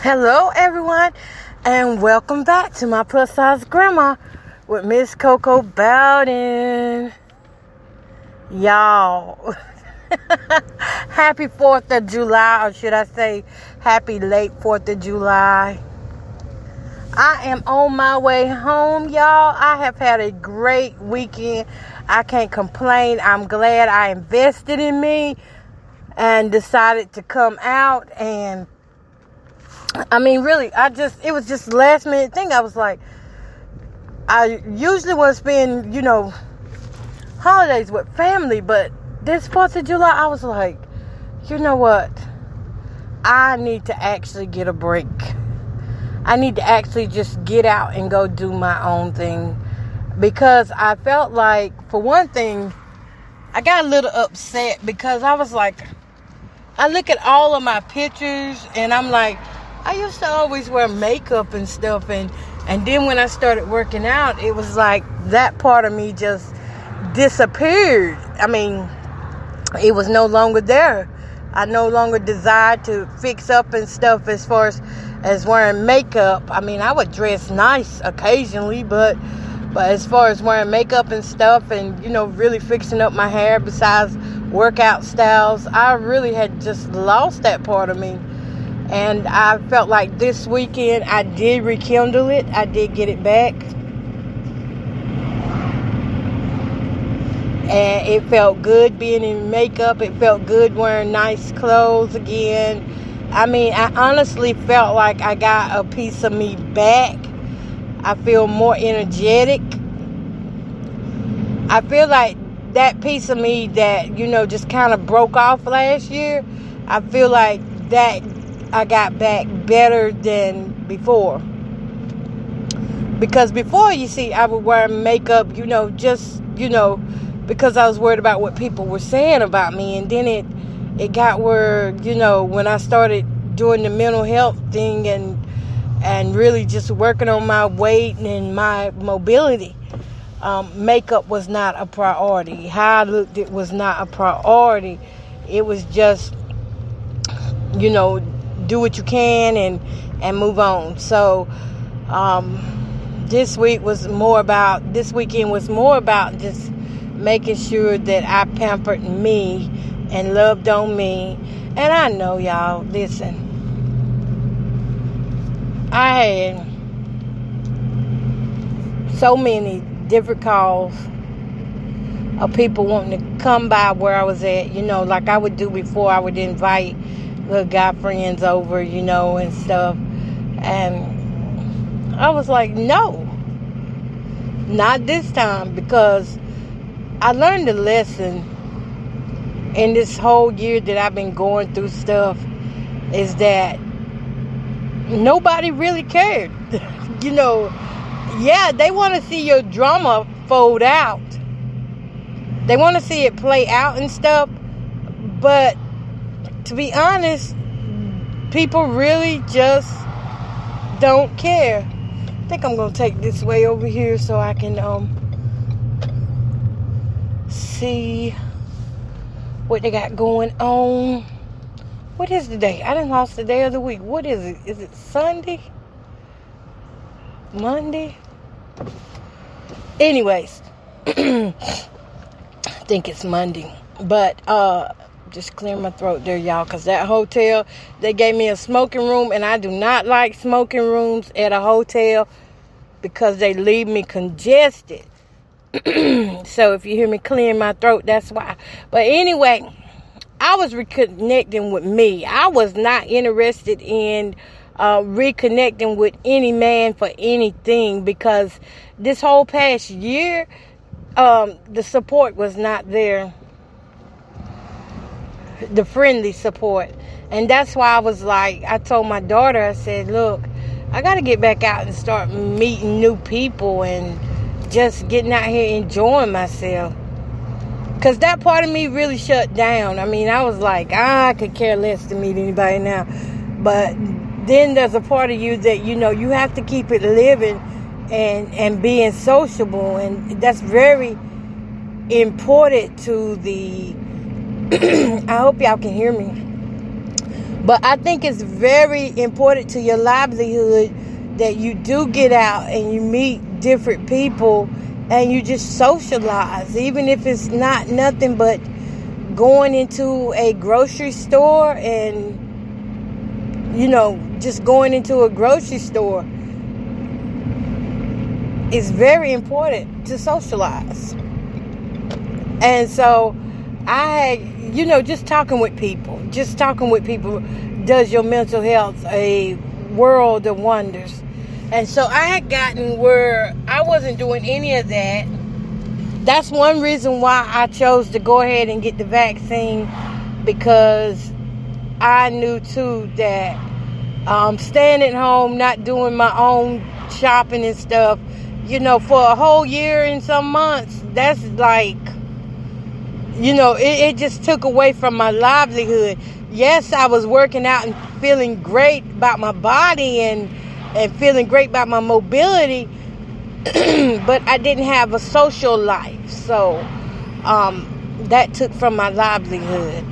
Hello, everyone, and welcome back to my plus size grandma with Miss Coco Bowden. Y'all, happy 4th of July, or should I say, happy late 4th of July. I am on my way home, y'all. I have had a great weekend. I can't complain. I'm glad I invested in me and decided to come out. And really, it was just a last minute thing. I was like, I usually want to spend, holidays with family, but this 4th of July, I was like, you know what? I need to actually get a break. I need to actually just get out and go do my own thing. Because I felt like, for one thing, I got a little upset because I was like, I look at all of my pictures and I'm like, I used to always wear makeup and stuff, and then when I started working out, it was like that part of me just disappeared. It was no longer there. I no longer desired to fix up and stuff as far as wearing makeup. I would dress nice occasionally, but as far as wearing makeup and stuff and, really fixing up my hair besides workout styles, I really had just lost that part of me. And I felt like this weekend I did rekindle it. I did get it back. And it felt good being in makeup. It felt good wearing nice clothes again. I honestly felt like I got a piece of me back. I feel more energetic. I feel like that piece of me that, just kind of broke off last year, I feel like that I got back better than before. Because before, you see, I would wear makeup, because I was worried about what people were saying about me. And then it got where, when I started doing the mental health thing and really just working on my weight and my mobility, makeup was not a priority. How I looked, it was not a priority. It was just, do what you can and move on. So this weekend was more about just making sure that I pampered me and loved on me. And I know, y'all, listen, I had so many different calls of people wanting to come by where I was at, like I would do before. I would invite little guy friends over, and stuff. And I was like, no, not this time, because I learned a lesson in this whole year that I've been going through stuff, is that nobody really cared. Yeah, they want to see your drama fold out. They want to see it play out and stuff. But to be honest, people really just don't care. I think I'm going to take this way over here so I can see what they got going on. What is the day? I done lost the day of the week. What is it? Is it Sunday? Monday? Anyways, I think it's Monday. But just clear my throat there, y'all, because that hotel, they gave me a smoking room, and I do not like smoking rooms at a hotel because they leave me congested. So if you hear me clearing my throat, that's why. But anyway, I was reconnecting with me. I was not interested in reconnecting with any man for anything, because this whole past year, the support was not there. The friendly support. And that's why I was like, I told my daughter, I said, look, I got to get back out and start meeting new people and just getting out here enjoying myself. Because that part of me really shut down. I was like, I could care less to meet anybody now. But then there's a part of you that, you have to keep it living and being sociable. And that's very important to the... I hope y'all can hear me. But I think it's very important to your livelihood that you do get out and you meet different people and you just socialize, even if it's not nothing but going into a grocery store and, just going into a grocery store. It's very important to socialize. And so I had, just talking with people does your mental health a world of wonders. And so I had gotten where I wasn't doing any of that. That's one reason why I chose to go ahead and get the vaccine, because I knew too that staying at home, not doing my own shopping and stuff, for a whole year and some months, that's like, it just took away from my livelihood. Yes, I was working out and feeling great about my body and feeling great about my mobility, but I didn't have a social life. So that took from my livelihood.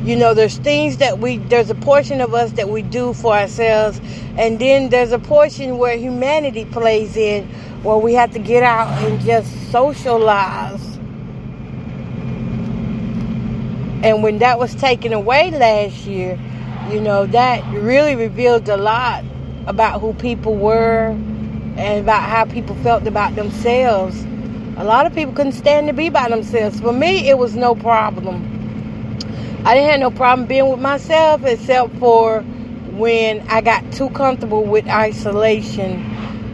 There's things there's a portion of us that we do for ourselves, and then there's a portion where humanity plays in, where we have to get out and just socialize. And when that was taken away last year, that really revealed a lot about who people were and about how people felt about themselves. A lot of people couldn't stand to be by themselves. For me, it was no problem. I didn't have no problem being with myself, except for when I got too comfortable with isolation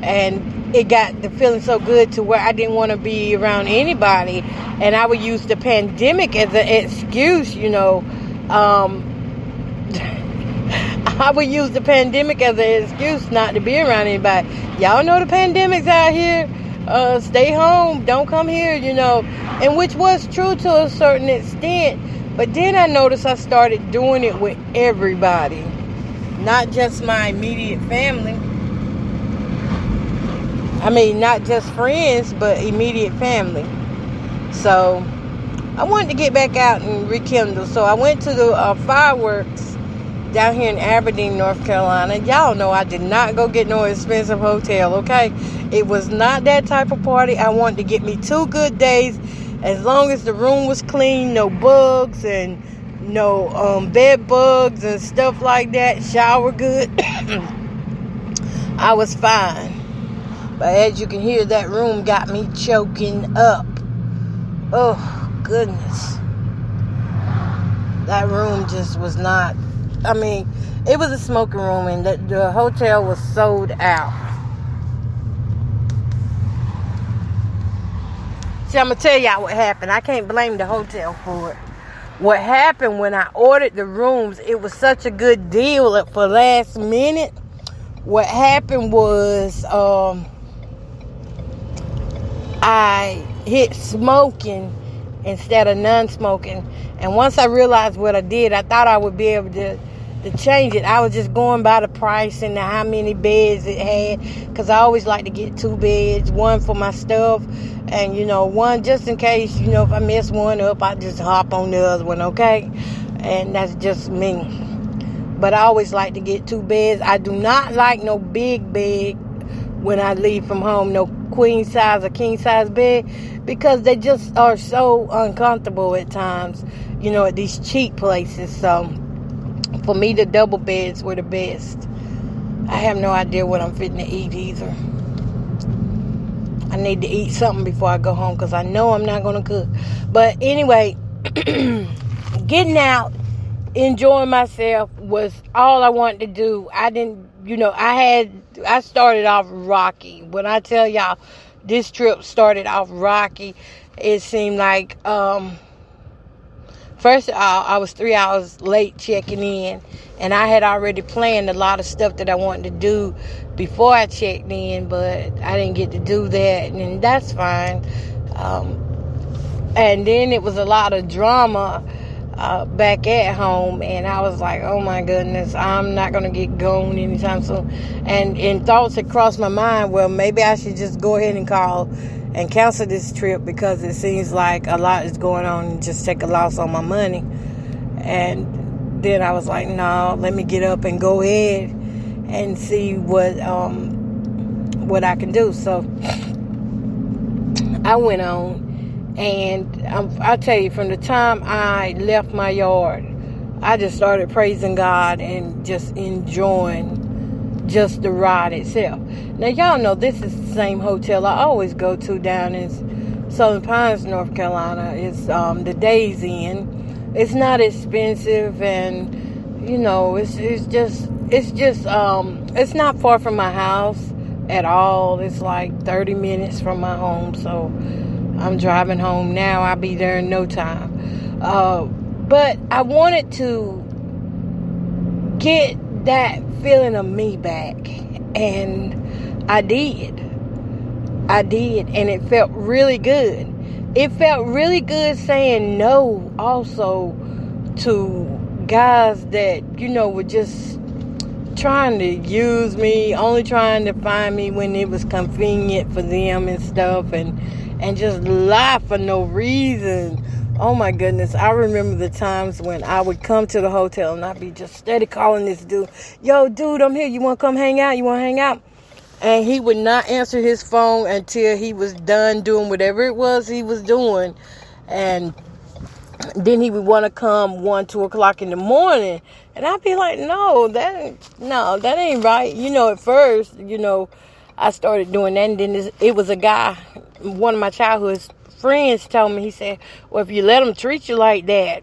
and it got the feeling so good to where I didn't want to be around anybody. And I would use the pandemic as an excuse, I would use the pandemic as an excuse not to be around anybody. Y'all know the pandemic's out here. Stay home. Don't come here, And which was true to a certain extent. But then I noticed I started doing it with everybody. Not just my immediate family. I mean, not just friends, but immediate family. So I wanted to get back out and rekindle. So I went to the fireworks down here in Aberdeen, North Carolina. Y'all know I did not go get no expensive hotel, okay? It was not that type of party. I wanted to get me 2 good days, as long as the room was clean, no bugs and no bed bugs and stuff like that. Shower good. I was fine. But as you can hear, that room got me choking up. Oh, goodness. That room just was not... I mean, it was a smoking room, and the hotel was sold out. See, I'm going to tell y'all what happened. I can't blame the hotel for it. What happened when I ordered the rooms, it was such a good deal for last minute. What happened was I hit smoking instead of non-smoking. And once I realized what I did, I thought I would be able to change it. I was just going by the price and how many beds it had, because I always like to get 2 beds, one for my stuff and one just in case, if I mess one up, I just hop on the other one, okay? And that's just me. But I always like to get 2 beds. I do not like no big bed when I leave from home, no queen size or king size bed, because they just are so uncomfortable at times, at these cheap places. So for me, the double beds were the best. I have no idea what I'm fitting to eat either. I need to eat something before I go home, because I know I'm not going to cook. But anyway, getting out, enjoying myself was all I wanted to do. I didn't, I started off rocky. When I tell y'all, this trip started off rocky, it seemed like, first of all, I was 3 hours late checking in, and I had already planned a lot of stuff that I wanted to do before I checked in, but I didn't get to do that, and that's fine. And then it was a lot of drama back at home, and I was like, oh my goodness, I'm not going to get gone anytime soon. And thoughts had crossed my mind, well, maybe I should just go ahead and call and cancel this trip, because it seems like a lot is going on, and just take a loss on my money. And then I was like, no, let me get up and go ahead and see what I can do. So I went on, and I tell you, from the time I left my yard, I just started praising God and just enjoying just the ride itself. Now, y'all know this is the same hotel I always go to down in Southern Pines, North Carolina. It's the Days Inn. It's not expensive, and you know, it's not far from my house at all. It's like 30 minutes from my home, so I'm driving home now. I'll be there in no time. But I wanted to get that feeling of me back, and I did, and it felt really good. It felt really good saying no also to guys that, you know, were just trying to use me, only trying to find me when it was convenient for them and stuff, and just lie for no reason. Oh my goodness, I remember the times when I would come to the hotel and I'd be just steady calling this dude, yo dude, I'm here, you want to come hang out, and he would not answer his phone until he was done doing whatever it was he was doing. And then he would want to come 1, 2 o'clock in the morning, and I'd be like, no, that ain't right. You know, at first, you know, I started doing that, and then it was a guy, one of my childhood friends told me, he said, well, if you let him treat you like that,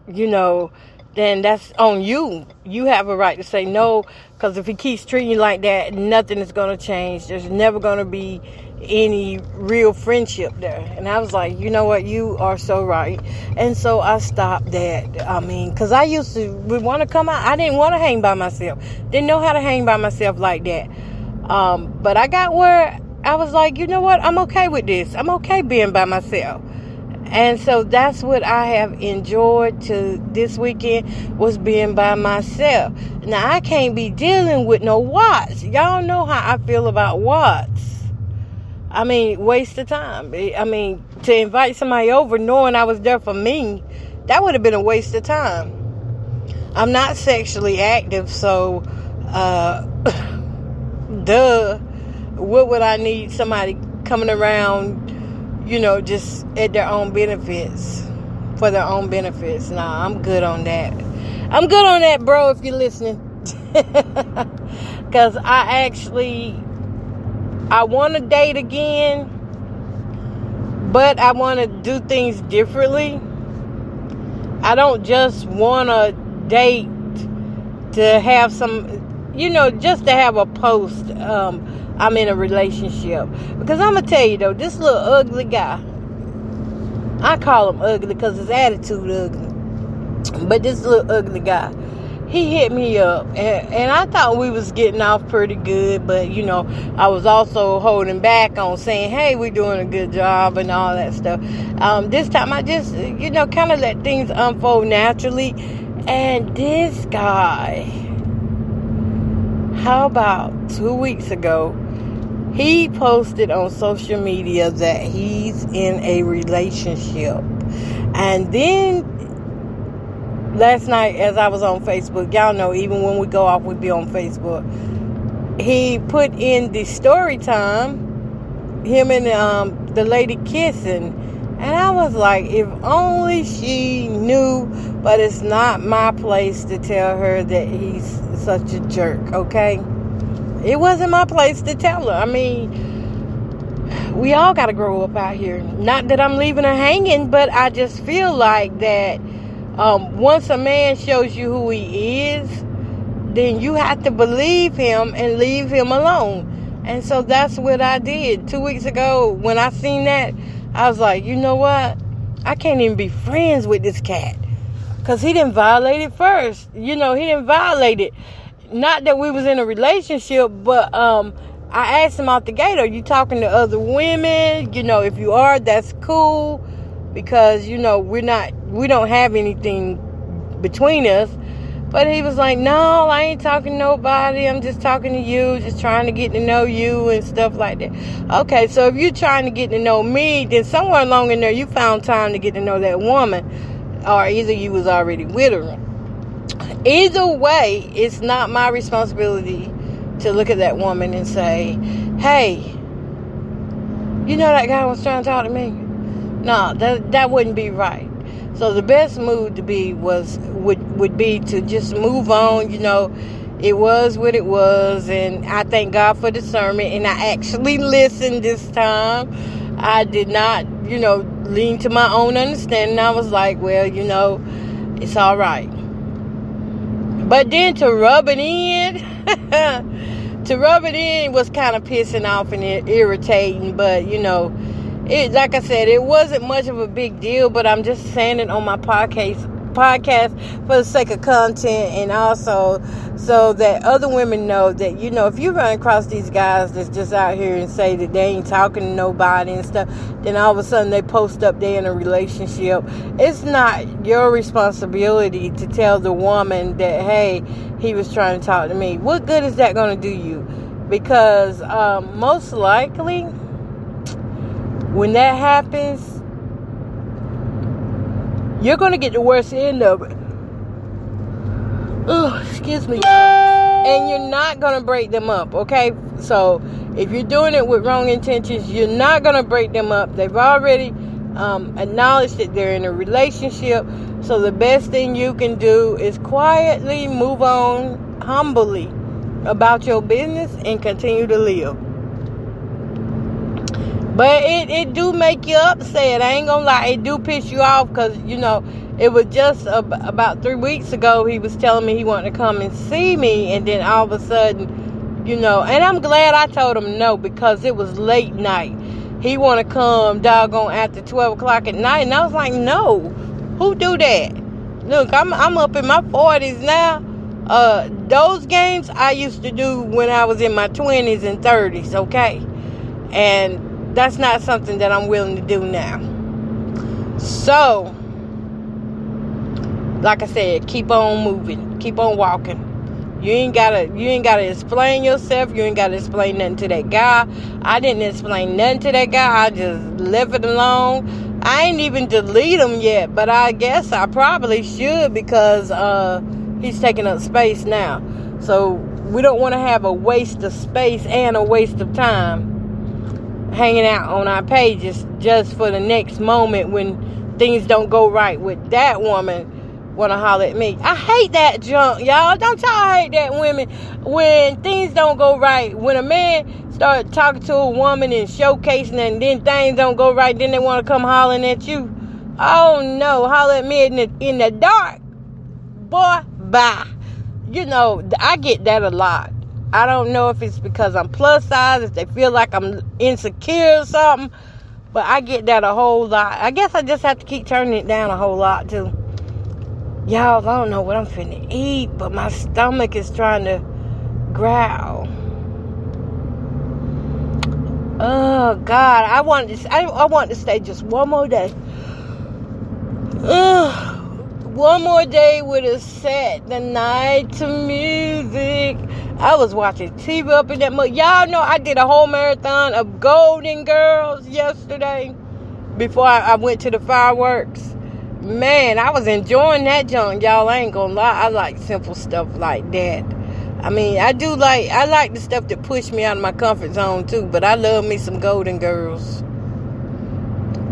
you know, then that's on you. You have a right to say no, because if he keeps treating you like that, nothing is going to change. There's never going to be any real friendship there. And I was like, you know what, you are so right. And so I stopped that. I mean, because I used to want to come out. I didn't want to hang by myself. Didn't know how to hang by myself like that. But I got where I was like, you know what, I'm okay with this. I'm okay being by myself. And so that's what I have enjoyed to this weekend, was being by myself. Now, I can't be dealing with no Watts. Y'all know how I feel about Watts. I mean, waste of time. I mean, to invite somebody over knowing I was there for me, that would have been a waste of time. I'm not sexually active, so what would I need somebody coming around, you know, just at their own benefits, for their own benefits? Nah, I'm good on that. I'm good on that, bro, if you're listening. Because I want to date again, but I want to do things differently. I don't just want to date to have some, you know, just to have a post, I'm in a relationship. Because I'm going to tell you though, this little ugly guy, I call him ugly because his attitude ugly, but this little ugly guy, he hit me up, and I thought we was getting off pretty good, but you know, I was also holding back on saying, hey, we doing a good job and all that stuff. This time I just, you know, kind of let things unfold naturally. And this guy, how about 2 weeks ago, he posted on social media that he's in a relationship. And then last night, as I was on Facebook, y'all know, even when we go off, we be on Facebook, he put in the story time, him and the lady kissing. And I was like, if only she knew, but it's not my place to tell her that he's such a jerk, okay? It wasn't my place to tell her. I mean, we all got to grow up out here. Not that I'm leaving her hanging, but I just feel like that once a man shows you who he is, then you have to believe him and leave him alone. And so that's what I did. 2 weeks ago, when I seen that, I was like, you know what? I can't even be friends with this cat. Because he didn't violate it first. You know, he didn't violate it. Not that we was in a relationship, but I asked him out the gate, are you talking to other women? You know, if you are, that's cool. Because, you know, we don't have anything between us. But he was like, no, I ain't talking to nobody. I'm just talking to you, just trying to get to know you and stuff like that. Okay, so if you're trying to get to know me, then somewhere along in there you found time to get to know that woman. Or either you was already with her. Either way, it's not my responsibility to look at that woman and say, hey, you know that guy was trying to talk to me? No, that wouldn't be right. So the best move to be would be to just move on. It was what it was, and I thank God for discernment, and I actually listened this time. I did not, lean to my own understanding. I was like, well, it's all right. But then to rub it in was kind of pissing off and irritating. But, like I said, it wasn't much of a big deal. But I'm just saying it on my podcast for the sake of content, and also so that other women know that, if you run across these guys that's just out here and say that they ain't talking to nobody and stuff, then all of a sudden they post up they're in a relationship. It's not your responsibility to tell the woman that, hey, he was trying to talk to me. What good is that going to do you? Because most likely when that happens, you're going to get the worst end of it. Oh, excuse me. And you're not going to break them up, okay? So, if you're doing it with wrong intentions, you're not going to break them up. They've already acknowledged that they're in a relationship. So, the best thing you can do is quietly move on humbly about your business and continue to live. But it do make you upset. I ain't gonna lie. It do piss you off because, it was just about 3 weeks ago he was telling me he wanted to come and see me. And then all of a sudden, and I'm glad I told him no because it was late night. He want to come doggone after 12 o'clock at night. And I was like, no. Who do that? Look, I'm up in my 40s now. Those games I used to do when I was in my 20s and 30s, okay? And that's not something that I'm willing to do now. So, like I said, keep on moving, keep on walking. You ain't gotta explain yourself. You ain't gotta explain nothing to that guy. I didn't explain nothing to that guy. I just left it alone. I ain't even delete him yet, but I guess I probably should because he's taking up space now. So we don't want to have a waste of space and a waste of time hanging out on our pages just for the next moment when things don't go right with that woman want to holler at me. I hate that junk, y'all. Don't y'all hate that women when things don't go right? When a man start talking to a woman and showcasing and then things don't go right, then they want to come hollering at you. Oh no, holler at me in the dark. Boy, bye. I get that a lot. I don't know if it's because I'm plus size, if they feel like I'm insecure or something, but I get that a whole lot. I guess I just have to keep turning it down a whole lot too. Y'all, I don't know what I'm finna eat, but my stomach is trying to growl. Oh God, I want to stay just one more day. One more day with a set the night to music. I was watching TV up in that mug. Y'all know I did a whole marathon of Golden Girls yesterday before I went to the fireworks. Man, I was enjoying that junk, y'all. I ain't gonna lie. I like simple stuff like that. I mean, I like the stuff that push me out of my comfort zone too, but I love me some Golden Girls.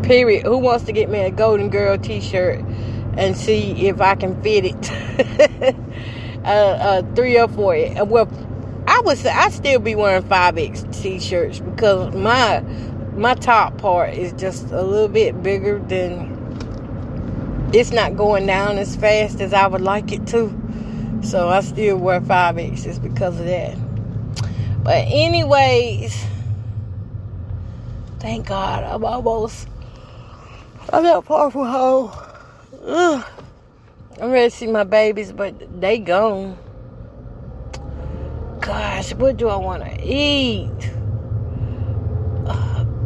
Period. Who wants to get me a Golden Girl t-shirt and see if I can fit it? 3 or 4. Well, I would say I still be wearing 5X t-shirts because my top part is just a little bit bigger than. It's not going down as fast as I would like it to. So I still wear 5Xs because of that. But anyways, thank God I'm not far from home. I'm ready to see my babies, but they gone. Gosh, what do I want to eat?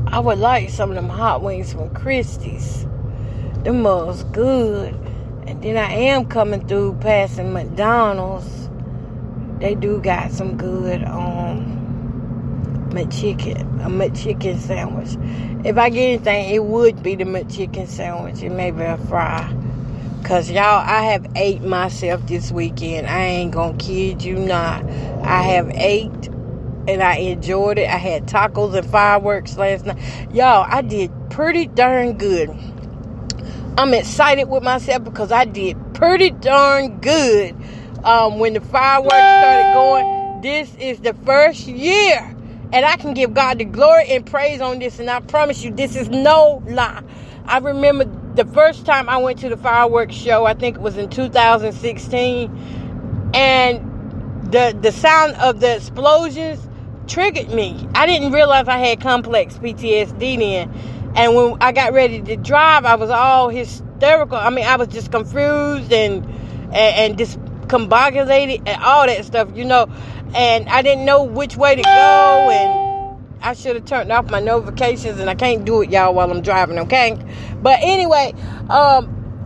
I would like some of them hot wings from Christie's. Them was good. And then I am coming through passing McDonald's. They do got some good McChicken sandwich. If I get anything, it would be the McChicken sandwich and maybe a fry. Cause y'all, I have ate myself this weekend. I ain't gonna kid you not. I have ate and I enjoyed it. I had tacos and fireworks last night. Y'all, I did pretty darn good. I'm excited with myself because I did pretty darn good when the fireworks started going. This is the first year. And I can give God the glory and praise on this. And I promise you, this is no lie. I remember the first time I went to the fireworks show, I think it was in 2016. And the sound of the explosions triggered me. I didn't realize I had complex PTSD then. And when I got ready to drive, I was all hysterical. I mean, I was just confused and discombobulated and all that stuff, And I didn't know which way to go. And I should have turned off my notifications. And I can't do it, y'all, while I'm driving, okay? But anyway,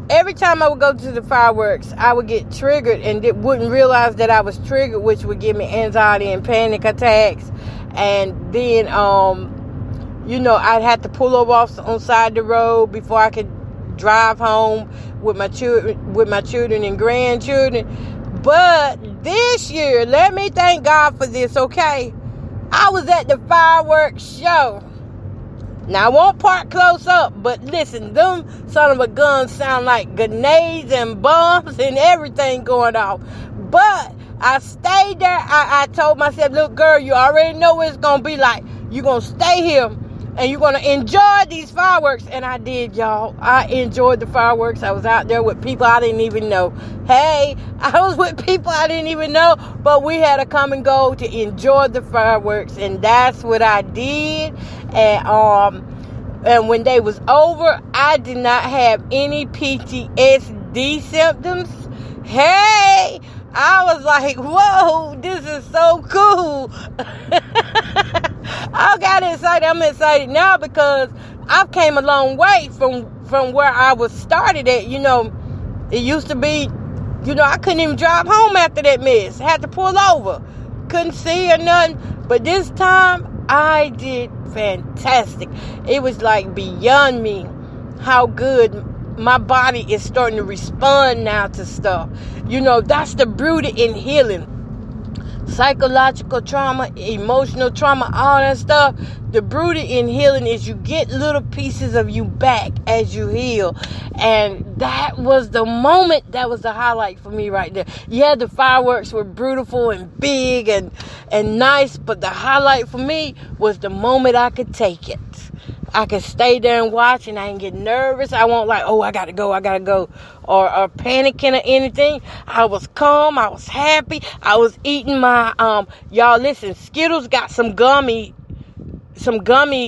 every time I would go to the fireworks, I would get triggered and wouldn't realize that I was triggered, which would give me anxiety and panic attacks. And then, I'd have to pull over on side the road before I could drive home with my children and grandchildren. But this year, let me thank God for this, okay? I was at the fireworks show. Now, I won't park close up, but listen, them son of a gun sound like grenades and bombs and everything going off. But I stayed there. I told myself, look, girl, you already know what it's going to be like. You're going to stay here and you're going to enjoy these fireworks. And I did, y'all. I enjoyed the fireworks. I was out there with people I didn't even know. Hey, I was with people I didn't even know, but we had to come and go to enjoy the fireworks. And that's what I did. And when they was over, I did not have any PTSD symptoms. Hey, I was like, whoa, this is so cool. I got excited. I'm excited now because I've came a long way from where I was started at. It used to be, I couldn't even drive home after that mess. I had to pull over. Couldn't see or nothing. But this time, I did fantastic. It was like beyond me how good my body is starting to respond now to stuff. That's the beauty in healing. Psychological trauma, emotional trauma, all that stuff. The beauty in healing is you get little pieces of you back as you heal. And that was the moment, that was the highlight for me right there. Yeah, the fireworks were beautiful and big and nice, but the highlight for me was the moment I could take it. I could stay there and watch and I didn't get nervous. I won't like, I gotta go. Or panicking or anything. I was calm. I was happy. I was eating my, y'all listen, Skittles got some gummy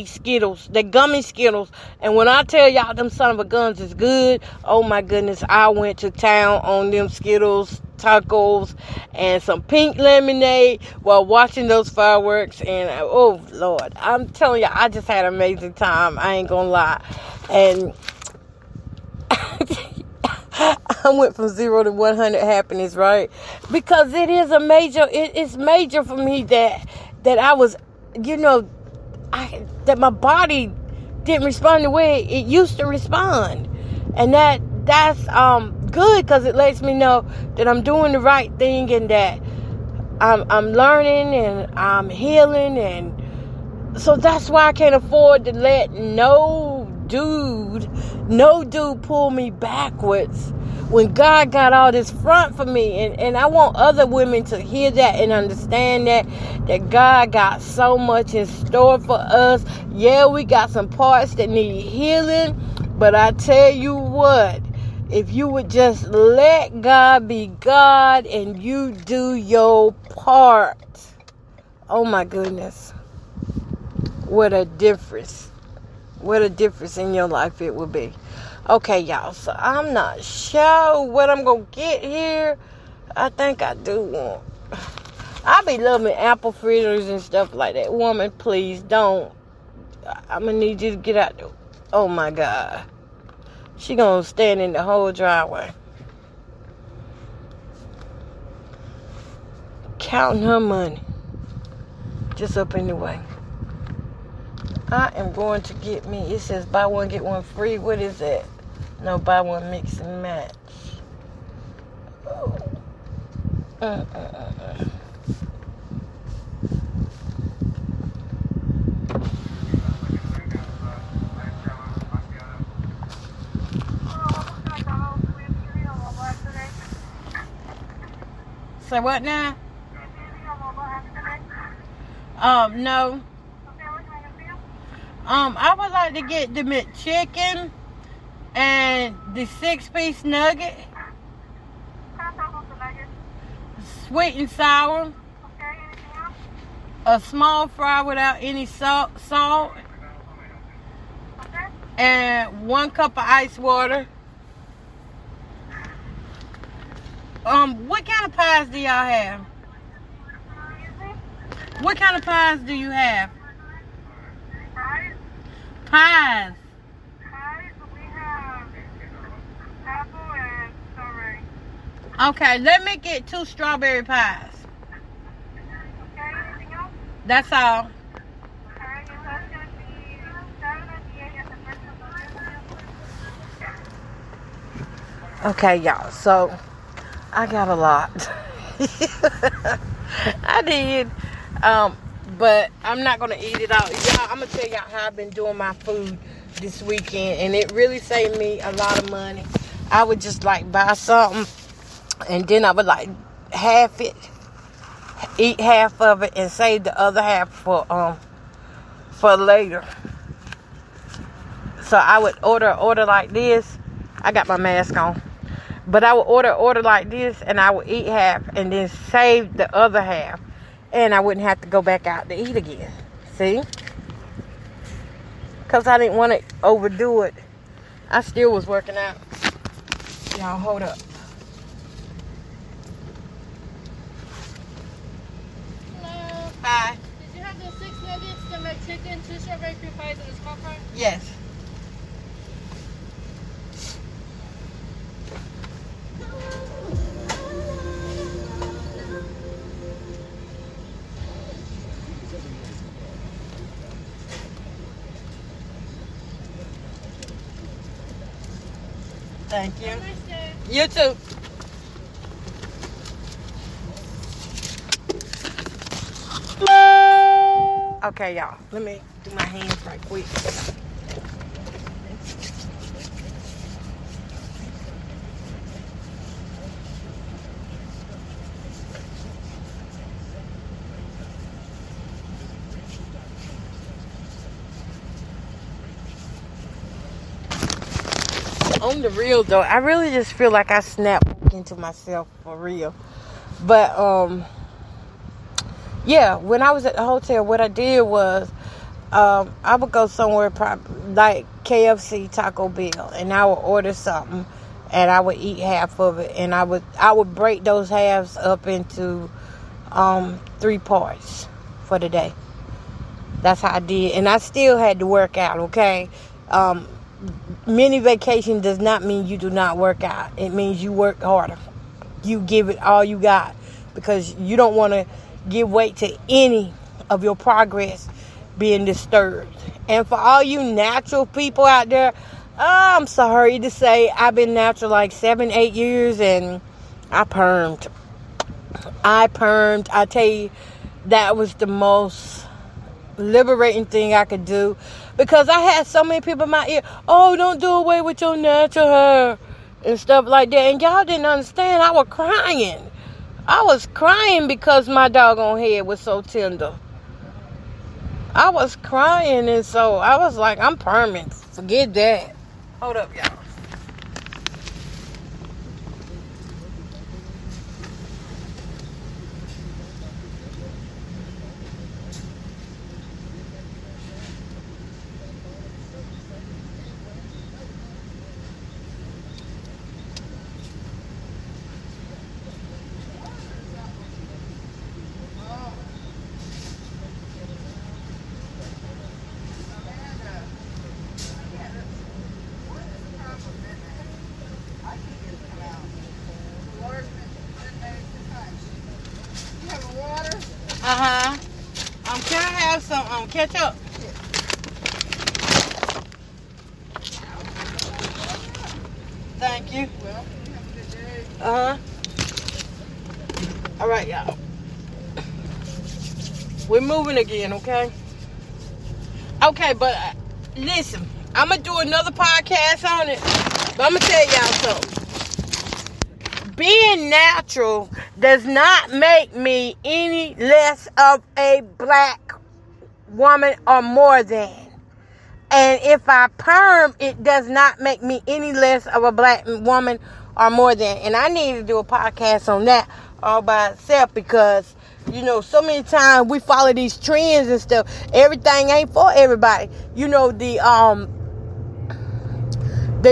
Skittles. They're gummy Skittles. And when I tell y'all them son of a guns is good, oh my goodness, I went to town on them Skittles, tacos, and some pink lemonade while watching those fireworks. And oh Lord, I'm telling you, I just had an amazing time. I ain't gonna lie. And I went from 0 to 100 happiness, right? Because it is it's major for me that I was, that my body didn't respond the way it used to respond. And that's good because it lets me know that I'm doing the right thing and that I'm learning and I'm healing. And so that's why I can't afford to let no dude pull me backwards when God got all this front for me. And I want other women to hear that and understand that God got so much in store for us. Yeah, we got some parts that need healing, but I tell you what, if you would just let God be God and you do your part, oh my goodness, what a difference in your life it will be. Okay, y'all, so I'm not sure what I'm going to get here. I think I do want, I be loving apple fritters and stuff like that. Woman, please don't. I'm going to need you to get out there. Oh my God. She going to stand in the whole driveway, counting her money just up in the way. I am going to get me, it says buy one get one free. What is that? No, buy one mix and match. Uh-uh. Say what now? No. I would like to get the McChicken and the 6-piece nugget, sweet and sour, a small fry without any salt, and 1 cup of ice water. What kind of pies do y'all have? What kind of pies do you have? Pies. We have apple and strawberry. Okay, let me get 2 strawberry pies. Okay, anything else? That's all. Alright, and that's going to be $7.98 at the first one. Okay, y'all. So I got a lot. I did. But I'm not gonna eat it all. Y'all, I'm gonna tell y'all how I've been doing my food this weekend, and it really saved me a lot of money. I would just like buy something, and then I would like half it, eat half of it, and save the other half for later. So I would order like this. I got my mask on, but I would order like this, and I would eat half, and then save the other half. And I wouldn't have to go back out to eat again. See? Because I didn't want to overdo it. I still was working out. Y'all, hold up. Hello. Hi. Did you have the 6 nuggets, the McChicken, 2 strawberry cream pies, and a small fry? Yes. Thank you. Have a nice day. You too. Okay, y'all. Let me do my hands right quick. On the real though, I really just feel like I snapped into myself for real. But yeah, when I was at the hotel, what I did was I would go somewhere like KFC, Taco Bell, and I would order something, and I would eat half of it, and I would break those halves up into 3 parts for the day. That's how I did, and I still had to work out. Okay. Mini vacation does not mean you do not work out. It means you work harder. You give it all you got, because you don't want to give weight to any of your progress being disturbed. And for all you natural people out there, I'm sorry to say, I've been natural like 7-8 years, and I permed. I tell you, that was the most liberating thing I could do, because I had so many people in my ear, oh, don't do away with your natural hair and stuff like that, and y'all didn't understand. I was crying because my doggone head was so tender. I was crying, and so I was like, I'm permanent. Forget that. Hold up, y'all. Can I have some ketchup? Thank you. All right, y'all. We're moving again, okay? Okay, but listen, I'm going to do another podcast on it. But I'm going to tell y'all something. Being natural does not make me any less of a black woman or more than. And if I perm, it does not make me any less of a black woman or more than. And I need to do a podcast on that all by itself because, you know, so many times we follow these trends and stuff. Everything ain't for everybody. You know, the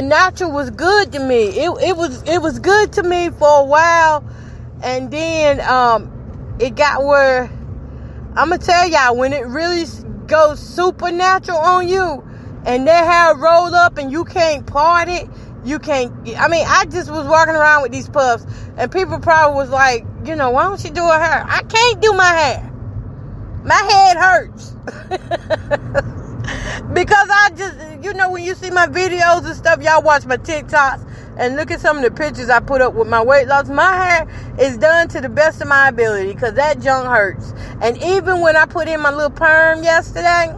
natural was good to me. It was good to me for a while, and then it got where I'm gonna tell y'all, when it really goes supernatural on you, and that hair roll up and you can't part it, you can't. I mean, I just was walking around with these puffs, and people probably was like, you know, why don't you do her hair? I can't do my hair. My head hurts. Because I just, you know, when you see my videos and stuff, y'all watch my TikToks and look at some of the pictures I put up with my weight loss. My hair is done to the best of my ability because that junk hurts. And even when I put in my little perm yesterday,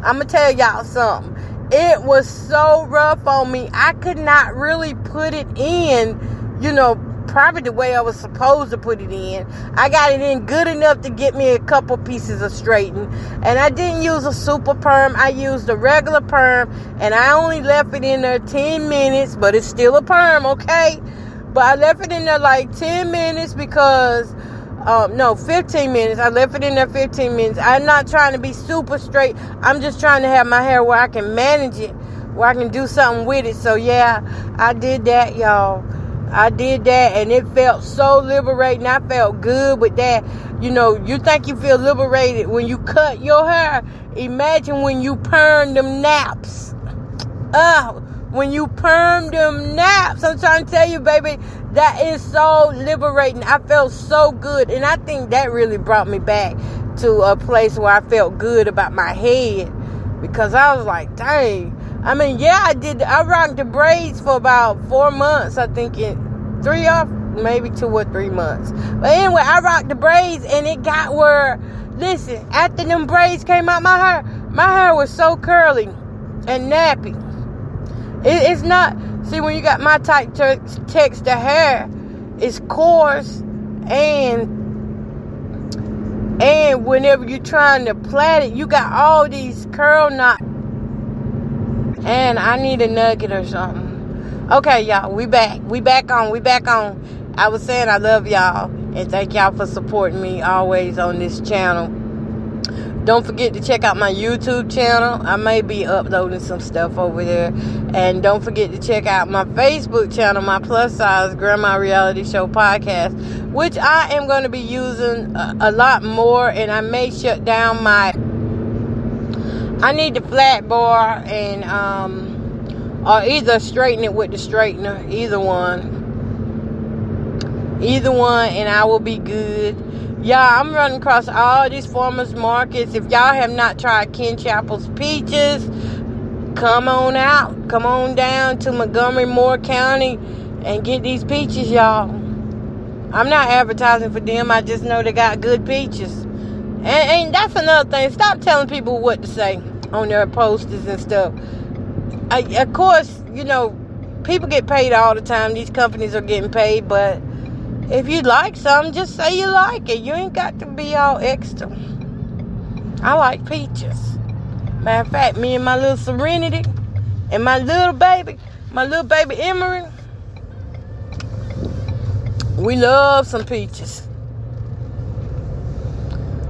I'm going to tell y'all something. It was so rough on me. I could not really put it in, you know, probably the way I was supposed to put it in. I got it in good enough to get me a couple pieces of straighten. And I didn't use a super perm. I used a regular perm. And I only left it in there 10 minutes. But it's still a perm, okay? But I left it in there like 10 minutes because... 15 minutes. I left it in there 15 minutes. I'm not trying to be super straight. I'm just trying to have my hair where I can manage it. Where I can do something with it. So, yeah, I did that, y'all. I did that, and it felt so liberating. I felt good with that. You know, you think you feel liberated when you cut your hair. Imagine when you perm them naps. When you perm them naps. I'm trying to tell you, baby, that is so liberating. I felt so good, and I think that really brought me back to a place where I felt good about my head, because I was like, dang. I mean, yeah, I rocked the braids for about 4 months, I think, maybe 2 or 3 months. But anyway, I rocked the braids, and it got where, listen, after them braids came out my hair was so curly and nappy. It's not, see, when you got my type texture hair, it's coarse, and whenever you're trying to plait it, you got all these curl knots. And I need a nugget or something. Okay, y'all, we back on. I was saying I love y'all, and thank y'all for supporting me always on this channel. Don't forget to check out my YouTube channel. I may be uploading some stuff over there. And don't forget to check out my Facebook channel, my plus size Grandma Reality Show podcast, which I am going to be using a lot more. And I may shut down I need the flat bar and or either straighten it with the straightener, either one, and I will be good. Yeah, I'm running across all these farmers markets. If y'all have not tried Ken Chapel's peaches, come on out. Come on down to Montgomery, Moore County and get these peaches, y'all. I'm not advertising for them. I just know they got good peaches. And that's another thing. Stop telling people what to say on their posters and stuff. Of course, you know, people get paid all the time. These companies are getting paid, but if you like something, just say you like it. You ain't got to be all extra. I like peaches. Matter of fact, me and my little Serenity and my little baby Emery, we love some peaches.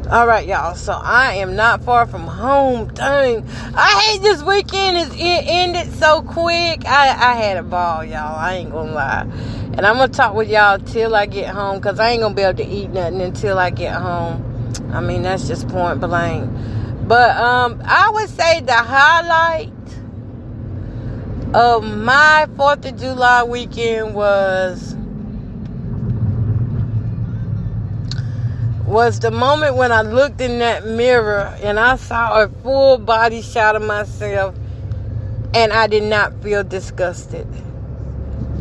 Alright, y'all, so I am not far from home. Dang, I hate this weekend. It ended so quick. I had a ball, y'all. I ain't gonna lie. And I'm gonna talk with y'all till I get home, because I ain't gonna be able to eat nothing until I get home. I mean, that's just point blank. But I would say the highlight of my 4th of July weekend was the moment when I looked in that mirror and I saw a full body shot of myself, and I did not feel disgusted.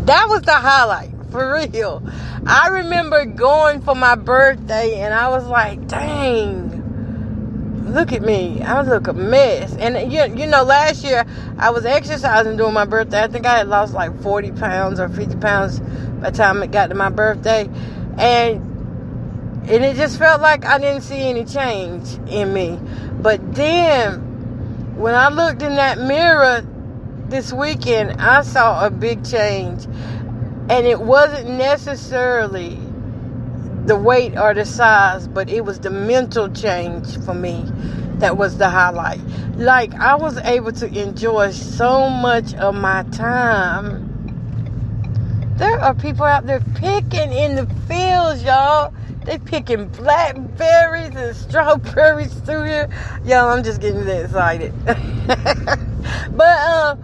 That was the highlight For real. I remember going for my birthday and I was like, dang, look at me. I look a mess. And you know, last year I was exercising during my birthday. I think I had lost like 40 pounds or 50 pounds by the time it got to my birthday. And it just felt like I didn't see any change in me. But then when I looked in that mirror this weekend, I saw a big change. And it wasn't necessarily the weight or the size, but it was the mental change for me that was the highlight. Like, I was able to enjoy so much of my time. There are people out there picking in the fields, y'all. They picking blackberries and strawberries through here. Y'all, I'm just getting excited. But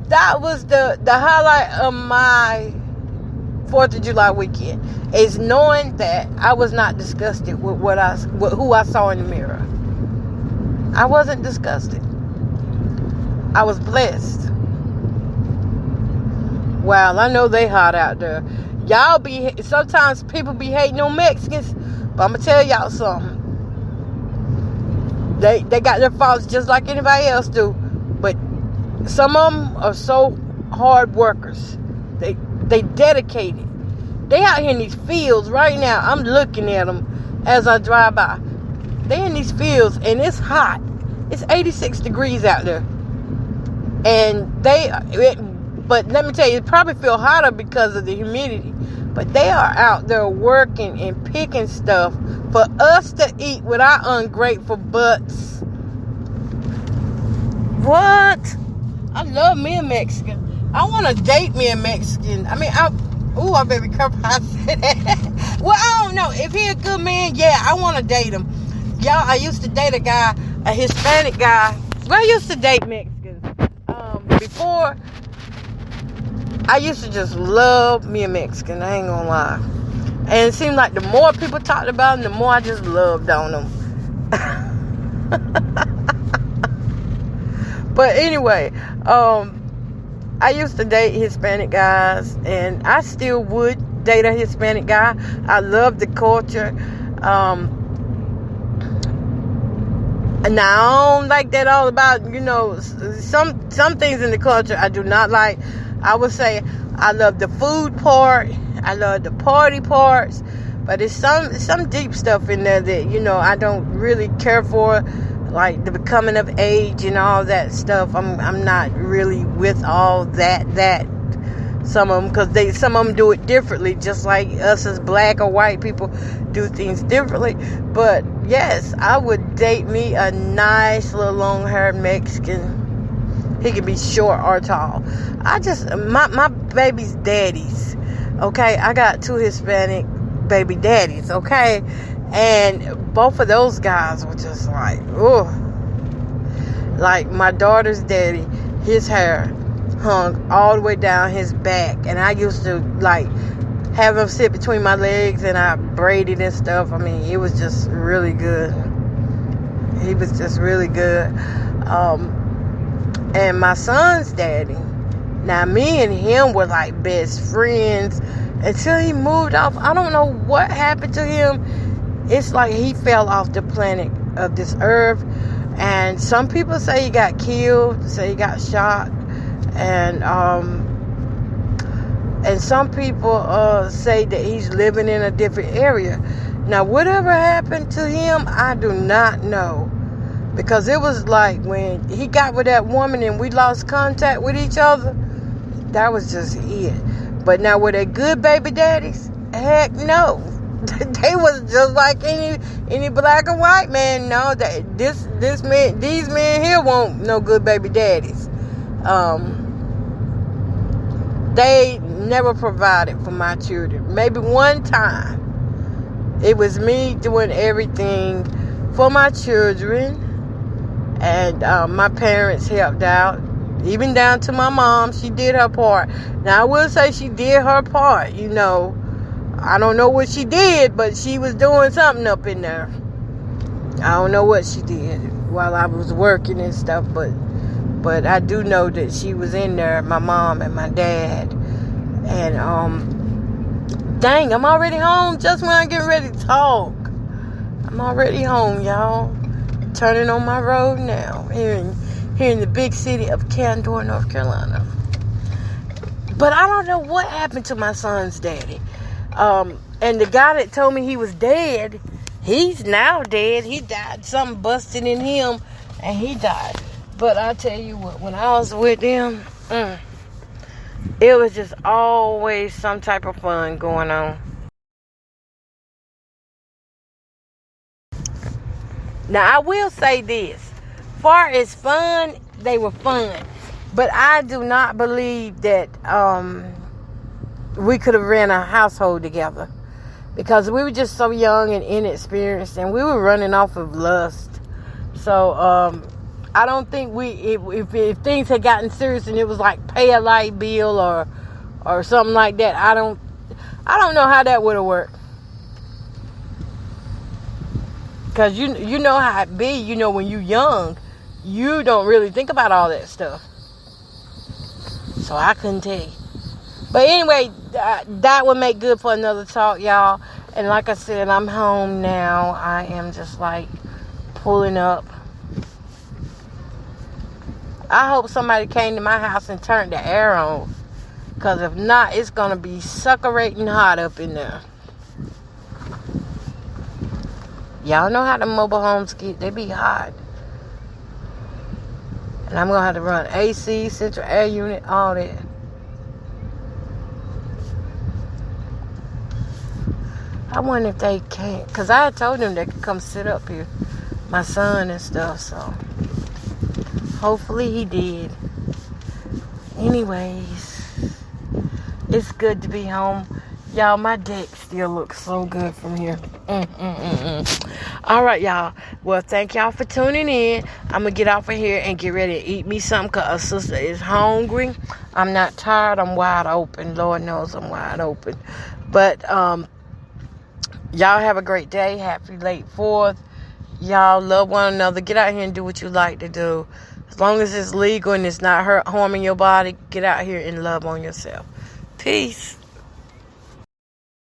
that was the highlight of my 4th of July weekend, is knowing that I was not disgusted with who I saw in the mirror. I wasn't disgusted. I was blessed. Wow, I know they hot out there. Y'all sometimes people be hating on Mexicans, but I'm gonna tell y'all something. They got their faults just like anybody else do, but some of them are so hard workers. They dedicated. They out here in these fields right now. I'm looking at them as I drive by. They in these fields and it's hot. It's 86 degrees out there, and but let me tell you, it probably feel hotter because of the humidity. But they are out there working and picking stuff for us to eat with our ungrateful butts. What? I love me a Mexican. I want to date me a Mexican. I mean, I better be careful how I say that. Well, I don't know. If he a good man, yeah, I want to date him. Y'all, I used to date a Hispanic guy. Well, I used to date Mexicans. Before, I used to just love me a Mexican. I ain't gonna lie. And it seemed like the more people talked about him, the more I just loved on them. But anyway, I used to date Hispanic guys, and I still would date a Hispanic guy. I love the culture. And I don't like that all about, you know, some things in the culture I do not like. I would say I love the food part. I love the party parts. But there's some deep stuff in there that, you know, I don't really care for. Like the becoming of age and all that stuff. I'm not really with all that. Some of them, because some of them do it differently, just like us as black or white people do things differently. But yes, I would date me a nice little long-haired Mexican. He can be short or tall. My baby's daddies, okay? I got 2 Hispanic baby daddies, okay? And both of those guys were just like, ugh. Like my daughter's daddy, his hair hung all the way down his back. And I used to like have him sit between my legs and I braided and stuff. I mean, it was just really good. He was just really good. And my son's daddy, now me and him were like best friends until he moved off. I don't know what happened to him. It's like he fell off the planet of this earth. And some people say he got killed, say he got shot. And some people say that he's living in a different area. Now, whatever happened to him, I do not know. Because it was like when he got with that woman and we lost contact with each other, that was just it. But now, were they good baby daddies? Heck no. They was just like any black or white man. No, these men here won't no good baby daddies. They never provided for my children. Maybe one time it was me doing everything for my children, and my parents helped out, even down to my mom. She did her part. Now I will say she did her part, you know. I don't know what she did, but she was doing something up in there. I don't know what she did while I was working and stuff, but I do know that she was in there, my mom and my dad. And Dang, I'm already home just when I get ready to talk. I'm already home, y'all. Turning on my road now. Here in the big city of Candor, North Carolina. But I don't know what happened to my son's daddy. And the guy that told me he was dead, he's now dead. He died. Something busted in him, and he died. But I tell you what, when I was with him, it was just always some type of fun going on. Now, I will say this. Far as fun, they were fun. But I do not believe that we could have ran a household together. Because we were just so young and inexperienced. And we were running off of lust. So, I don't think if things had gotten serious and it was like pay a light bill or something like that, I don't know how that would have worked. Because you know how it be. You know, when you're young, you don't really think about all that stuff. So I couldn't tell you. But anyway, that would make good for another talk, y'all. And like I said, I'm home now. I am just like pulling up. I hope somebody came to my house and turned the air on. Because if not, it's going to be suckerating hot up in there. Y'all know how the mobile homes get. They be hot. And I'm going to have to run AC, central air unit, all that. I wonder if they can't. Because I had told them they could come sit up here. My son and stuff, so. Hopefully he did. Anyways. It's good to be home. Y'all, my deck still looks so good from here. All right, y'all. Well, thank y'all for tuning in. I'm going to get off of here and get ready to eat me something because our sister is hungry. I'm not tired. I'm wide open. Lord knows I'm wide open. But y'all have a great day. Happy late 4th. Y'all love one another. Get out here and do what you like to do. As long as it's legal and it's not harming your body, get out here and love on yourself. Peace.